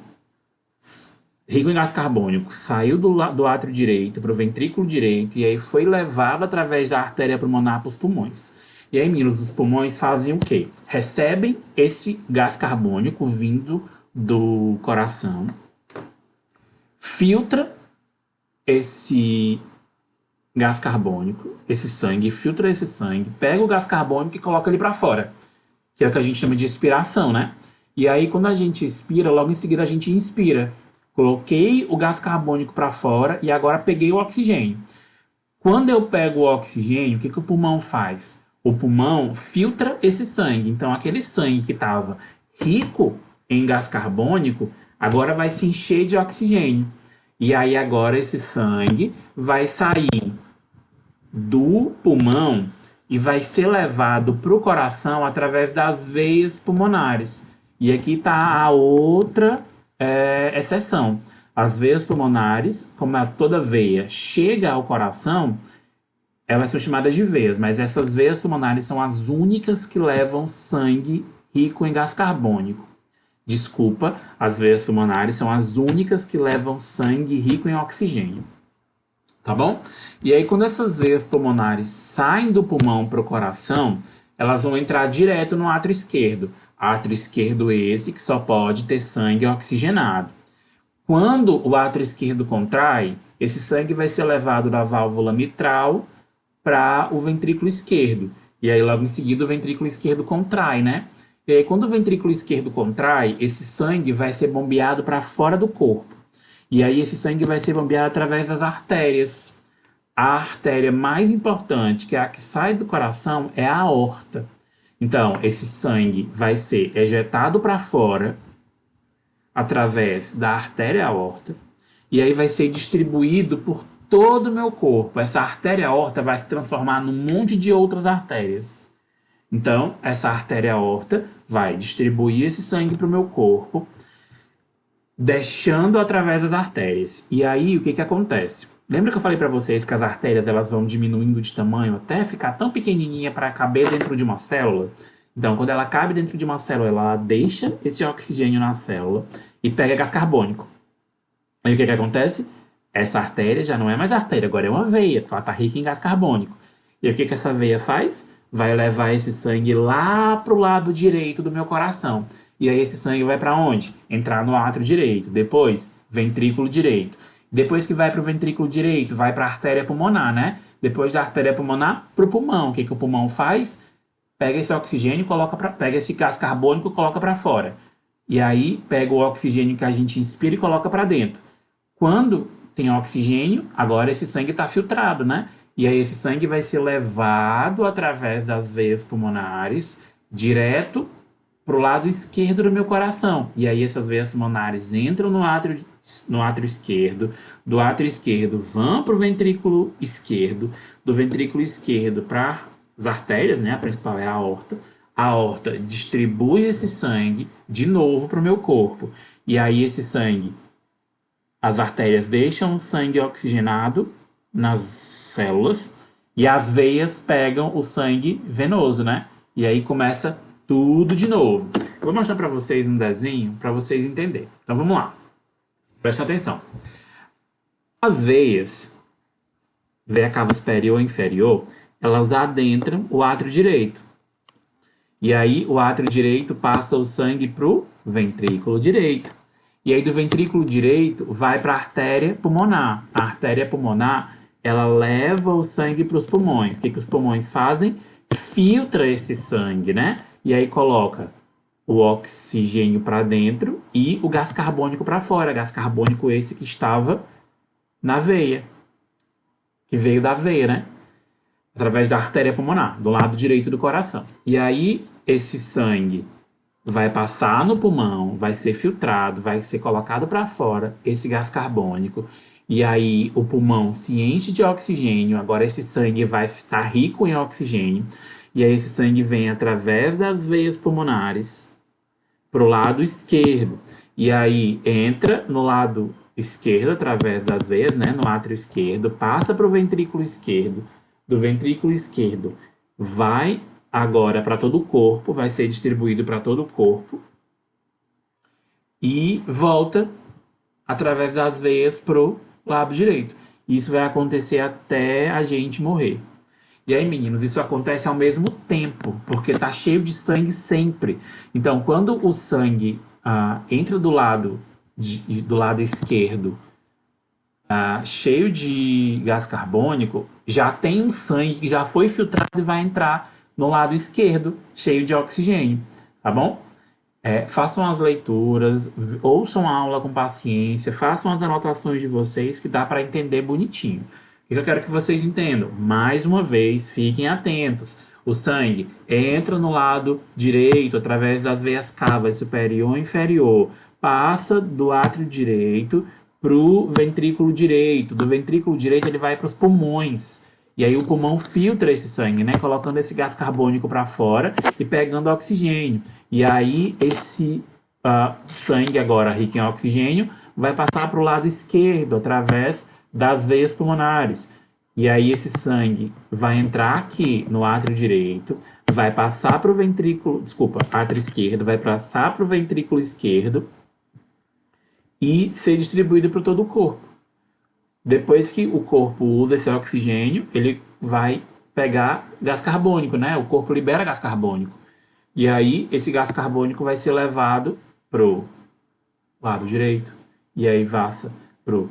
rico em gás carbônico saiu do átrio direito para o ventrículo direito e aí foi levado através da artéria pulmonar para os pulmões. E aí, meninos, os pulmões fazem o quê? Recebem esse gás carbônico vindo do coração, filtra esse gás carbônico, esse sangue, filtra esse sangue, pega o gás carbônico e coloca ele para fora, que é o que a gente chama de expiração, né? E aí, quando a gente expira, logo em seguida a gente inspira. Coloquei o gás carbônico para fora e agora peguei o oxigênio. Quando eu pego o oxigênio, o que o pulmão faz? O pulmão filtra esse sangue. Então, aquele sangue que estava rico em gás carbônico, agora vai se encher de oxigênio. E aí agora esse sangue vai sair do pulmão e vai ser levado para o coração através das veias pulmonares. E aqui está a outra exceção. As veias pulmonares, como toda veia chega ao coração, elas são chamadas de veias, mas essas veias pulmonares são as únicas que levam sangue rico em gás carbônico. Desculpa, as veias pulmonares são as únicas que levam sangue rico em oxigênio. Tá bom? E aí, quando essas veias pulmonares saem do pulmão para o coração, elas vão entrar direto no átrio esquerdo. Átrio esquerdo esse que só pode ter sangue oxigenado. Quando o átrio esquerdo contrai, esse sangue vai ser levado da válvula mitral para o ventrículo esquerdo. E aí, logo em seguida, o ventrículo esquerdo contrai, né? E aí, quando o ventrículo esquerdo contrai, esse sangue vai ser bombeado para fora do corpo. E aí esse sangue vai ser bombeado através das artérias. A artéria mais importante, que é a que sai do coração, é a aorta. Então, esse sangue vai ser ejetado para fora através da artéria aorta e aí vai ser distribuído por todo o meu corpo. Essa artéria aorta vai se transformar num monte de outras artérias. Então, essa artéria aorta vai distribuir esse sangue para o meu corpo, deixando através das artérias. E aí, o que que acontece? Lembra que eu falei para vocês que as artérias elas vão diminuindo de tamanho até ficar tão pequenininha para caber dentro de uma célula? Então, quando ela cabe dentro de uma célula, ela deixa esse oxigênio na célula e pega gás carbônico. Aí o que que acontece? Essa artéria já não é mais artéria, agora é uma veia, ela está rica em gás carbônico. E o que que essa veia faz? Vai levar esse sangue lá pro lado direito do meu coração. E aí esse sangue vai para onde? Entrar no átrio direito. Depois, ventrículo direito. Depois que vai para o ventrículo direito, vai para a artéria pulmonar, né? Depois da artéria pulmonar, para o pulmão. O que que o pulmão faz? Pega esse oxigênio, pega esse gás carbônico e coloca para fora. E aí pega o oxigênio que a gente inspira e coloca para dentro. Quando tem oxigênio, agora esse sangue está filtrado, né? E aí esse sangue vai ser levado através das veias pulmonares direto para o lado esquerdo do meu coração. E aí essas veias pulmonares entram no átrio esquerdo, do átrio esquerdo vão para o ventrículo esquerdo, do ventrículo esquerdo para as artérias, né? A principal é a aorta. A aorta distribui esse sangue de novo para o meu corpo. E aí esse sangue, as artérias deixam o sangue oxigenado nas células e as veias pegam o sangue venoso, né? E aí começa tudo de novo. Eu vou mostrar para vocês um desenho para vocês entenderem. Então vamos lá. Presta atenção. As veias, veia cava superior e inferior, elas adentram o átrio direito. E aí o átrio direito passa o sangue para o ventrículo direito. E aí do ventrículo direito vai para a artéria pulmonar. A artéria pulmonar, ela leva o sangue para os pulmões. O que que os pulmões fazem? Filtra esse sangue, né? E aí coloca o oxigênio para dentro e o gás carbônico para fora. Gás carbônico esse que estava na veia, que veio da veia, né? Através da artéria pulmonar, do lado direito do coração. E aí esse sangue vai passar no pulmão, vai ser filtrado, vai ser colocado para fora esse gás carbônico. E aí o pulmão se enche de oxigênio. Agora esse sangue vai estar rico em oxigênio. E aí esse sangue vem através das veias pulmonares para o lado esquerdo. E aí entra no lado esquerdo através das veias, né, no átrio esquerdo, passa para o ventrículo esquerdo. Do ventrículo esquerdo vai agora para todo o corpo, vai ser distribuído para todo o corpo e volta através das veias para o lado direito. Isso vai acontecer até a gente morrer. E aí, meninos, isso acontece ao mesmo tempo, porque tá cheio de sangue sempre. Então, quando o sangue entra do lado esquerdo, cheio de gás carbônico, já tem um sangue que já foi filtrado e vai entrar no lado esquerdo, cheio de oxigênio, tá bom? Façam as leituras, ouçam a aula com paciência, façam as anotações de vocês que dá para entender bonitinho. O que eu quero que vocês entendam? Mais uma vez, fiquem atentos. O sangue entra no lado direito através das veias cavas superior e inferior, passa do átrio direito para o ventrículo direito. Do ventrículo direito ele vai para os pulmões. E aí o pulmão filtra esse sangue, né? Colocando esse gás carbônico para fora e pegando oxigênio. E aí esse sangue agora rico em oxigênio vai passar para o lado esquerdo através das veias pulmonares. E aí esse sangue vai entrar aqui no átrio direito, vai passar para o ventrículo, átrio esquerdo, vai passar para o ventrículo esquerdo e ser distribuído para todo o corpo. Depois que o corpo usa esse oxigênio, ele vai pegar gás carbônico, né? O corpo libera gás carbônico. E aí esse gás carbônico vai ser levado pro lado direito. E aí passa pro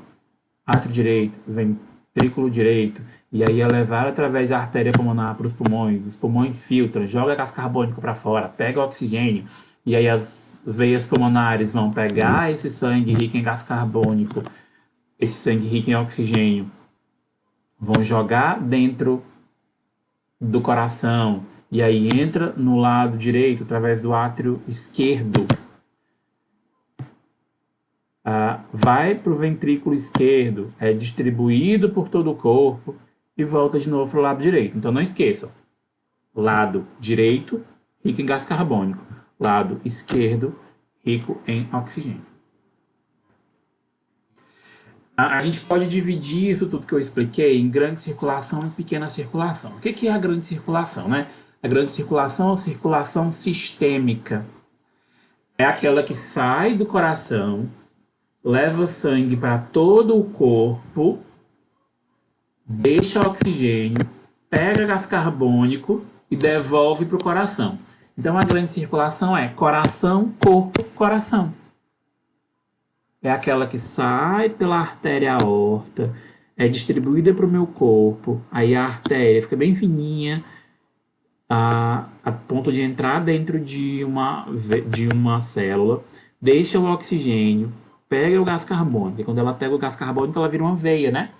átrio direito, ventrículo direito. E aí é levado através da artéria pulmonar para os pulmões. Os pulmões filtram, joga gás carbônico para fora, pega oxigênio. E aí as veias pulmonares vão pegar esse sangue rico em gás carbônico, esse sangue rico em oxigênio vão jogar dentro do coração e aí entra no lado direito através do átrio esquerdo. Vai para o ventrículo esquerdo, é distribuído por todo o corpo e volta de novo para o lado direito. Então não esqueçam, lado direito, rico em gás carbônico, lado esquerdo, rico em oxigênio. A gente pode dividir isso tudo que eu expliquei em grande circulação e pequena circulação. O que é a grande circulação, né? A grande circulação é a circulação sistêmica. É aquela que sai do coração, leva sangue para todo o corpo, deixa oxigênio, pega gás carbônico e devolve para o coração. Então a grande circulação é coração, corpo, coração. É aquela que sai pela artéria aorta, é distribuída para o meu corpo, aí a artéria fica bem fininha, a ponto de entrar dentro de uma célula, deixa o oxigênio, pega o gás carbônico, e quando ela pega o gás carbônico ela vira uma veia, né?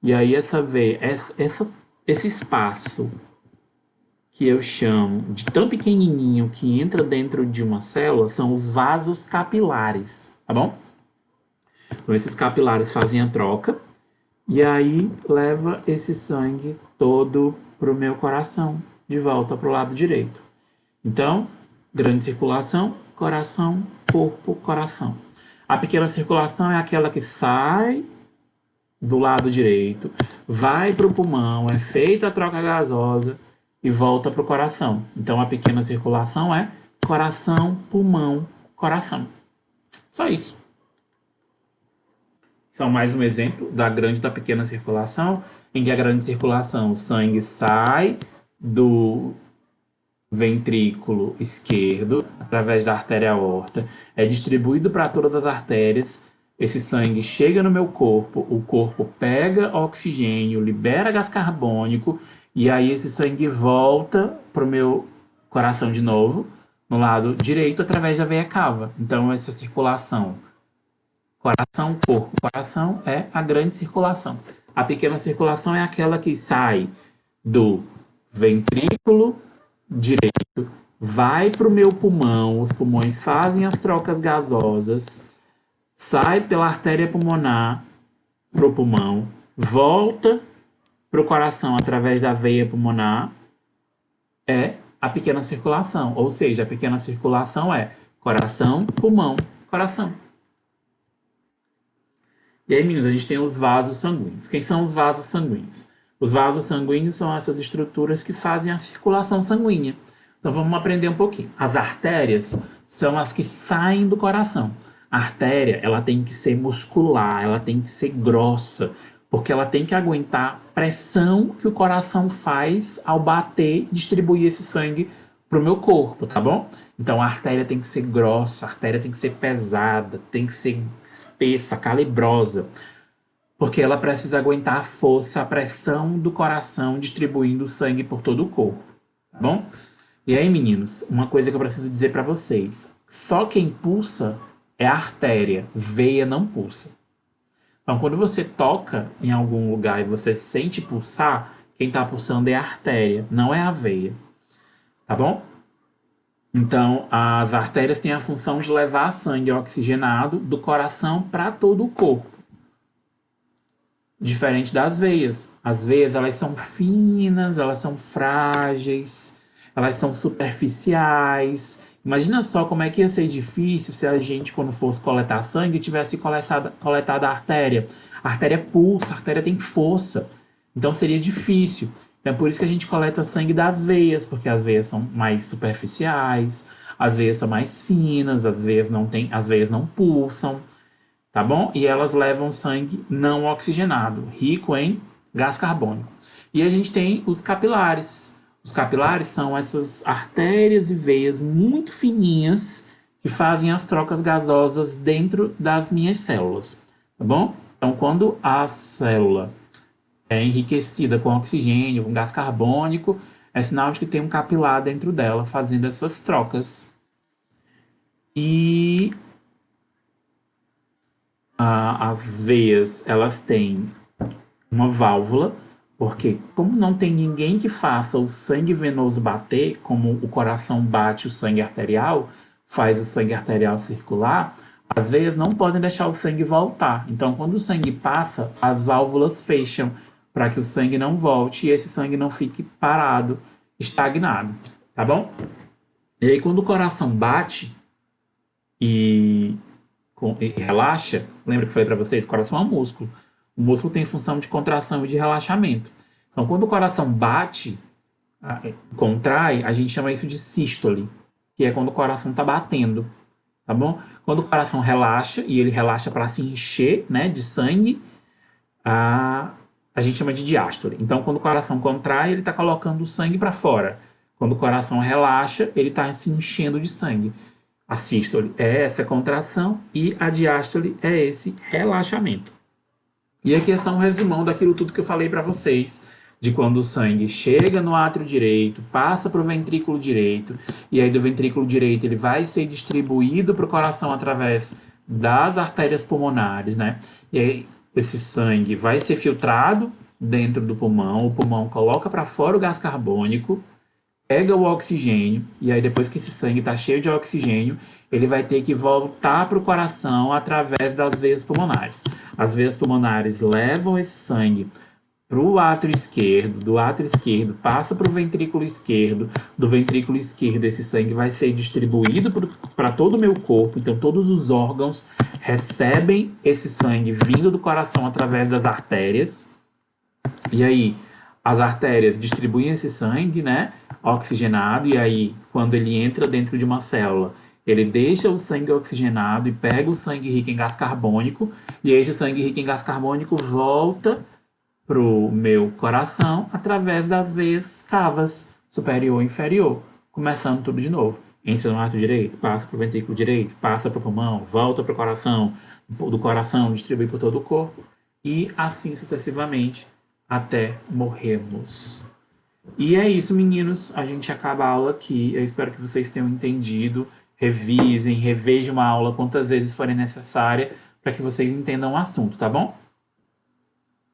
E aí essa veia, esse espaço que eu chamo de tão pequenininho que entra dentro de uma célula são os vasos capilares, tá bom? Então esses capilares fazem a troca e aí leva esse sangue todo para o meu coração, de volta para o lado direito. Então, grande circulação, coração, corpo, coração. A pequena circulação é aquela que sai do lado direito, vai para o pulmão, é feita a troca gasosa e volta para o coração. Então, a pequena circulação é coração, pulmão, coração. Só isso. São mais um exemplo da grande e da pequena circulação, em que a grande circulação, o sangue sai do ventrículo esquerdo, através da artéria aorta, é distribuído para todas as artérias, esse sangue chega no meu corpo, o corpo pega oxigênio, libera gás carbônico, e aí esse sangue volta para o meu coração de novo, no lado direito, através da veia cava. Então, essa circulação, coração, corpo, coração, é a grande circulação. A pequena circulação é aquela que sai do ventrículo direito, vai para o meu pulmão, os pulmões fazem as trocas gasosas, sai pela artéria pulmonar para o pulmão, volta para o coração através da veia pulmonar, é a pequena circulação. Ou seja, a pequena circulação é coração, pulmão, coração. E aí, meninos, a gente tem os vasos sanguíneos. Quem são os vasos sanguíneos? Os vasos sanguíneos são essas estruturas que fazem a circulação sanguínea. Então vamos aprender um pouquinho. As artérias são as que saem do coração. A artéria, ela tem que ser muscular, ela tem que ser grossa, porque ela tem que aguentar a pressão que o coração faz ao bater e distribuir esse sangue para o meu corpo, tá bom? Então a artéria tem que ser grossa, a artéria tem que ser pesada, tem que ser espessa, calibrosa, porque ela precisa aguentar a força, a pressão do coração distribuindo o sangue por todo o corpo, tá bom? E aí, meninos, uma coisa que eu preciso dizer para vocês: só quem pulsa é a artéria, veia não pulsa. Então, quando você toca em algum lugar e você sente pulsar, quem está pulsando é a artéria, não é a veia, tá bom? Então, as artérias têm a função de levar sangue oxigenado do coração para todo o corpo. Diferente das veias. As veias, elas são finas, elas são frágeis, elas são superficiais. Imagina só como é que ia ser difícil se a gente, quando fosse coletar sangue, tivesse coletado a artéria. A artéria pulsa, a artéria tem força. Então seria difícil. Então é por isso que a gente coleta sangue das veias, porque as veias são mais superficiais, as veias são mais finas, as veias não pulsam, tá bom? E elas levam sangue não oxigenado, rico em gás carbônico. E a gente tem os capilares. Os capilares são essas artérias e veias muito fininhas que fazem as trocas gasosas dentro das minhas células, tá bom? Então, quando a célula é enriquecida com oxigênio, com gás carbônico, é sinal de que tem um capilar dentro dela fazendo essas trocas. E as veias, elas têm uma válvula, porque como não tem ninguém que faça o sangue venoso bater, como o coração bate o sangue arterial, faz o sangue arterial circular, as veias não podem deixar o sangue voltar. Então, quando o sangue passa, as válvulas fecham para que o sangue não volte e esse sangue não fique parado, estagnado, tá bom? E aí, quando o coração bate e e relaxa, lembra que eu falei para vocês? O coração é um músculo. O músculo tem função de contração e de relaxamento. Então, quando o coração bate, contrai, a gente chama isso de sístole, que é quando o coração está batendo, tá bom? Quando o coração relaxa, e ele relaxa para se encher, né, de sangue, a gente chama de diástole. Então, quando o coração contrai, ele está colocando o sangue para fora. Quando o coração relaxa, ele está se enchendo de sangue. A sístole é essa contração e a diástole é esse relaxamento. E aqui é só um resumão daquilo tudo que eu falei para vocês, de quando o sangue chega no átrio direito, passa para o ventrículo direito, e aí do ventrículo direito ele vai ser distribuído para o coração através das artérias pulmonares, né? E aí esse sangue vai ser filtrado dentro do pulmão, o pulmão coloca para fora o gás carbônico, pega o oxigênio, e aí depois que esse sangue está cheio de oxigênio, ele vai ter que voltar para o coração através das veias pulmonares. As veias pulmonares levam esse sangue para o átrio esquerdo, do átrio esquerdo passa para o ventrículo esquerdo, do ventrículo esquerdo esse sangue vai ser distribuído para todo o meu corpo, então todos os órgãos recebem esse sangue vindo do coração através das artérias, e aí as artérias distribuem esse sangue, né, oxigenado, e aí quando ele entra dentro de uma célula, ele deixa o sangue oxigenado e pega o sangue rico em gás carbônico, e esse sangue rico em gás carbônico volta para o meu coração através das veias cavas, superior e inferior, começando tudo de novo. Entra no átrio direito, passa para o ventrículo direito, passa para o pulmão, volta para o coração, do coração distribui por todo o corpo, e assim sucessivamente até morrermos. E é isso, meninos. A gente acaba a aula aqui. Eu espero que vocês tenham entendido. Revisem, revejam a aula quantas vezes forem necessária para que vocês entendam o assunto, tá bom?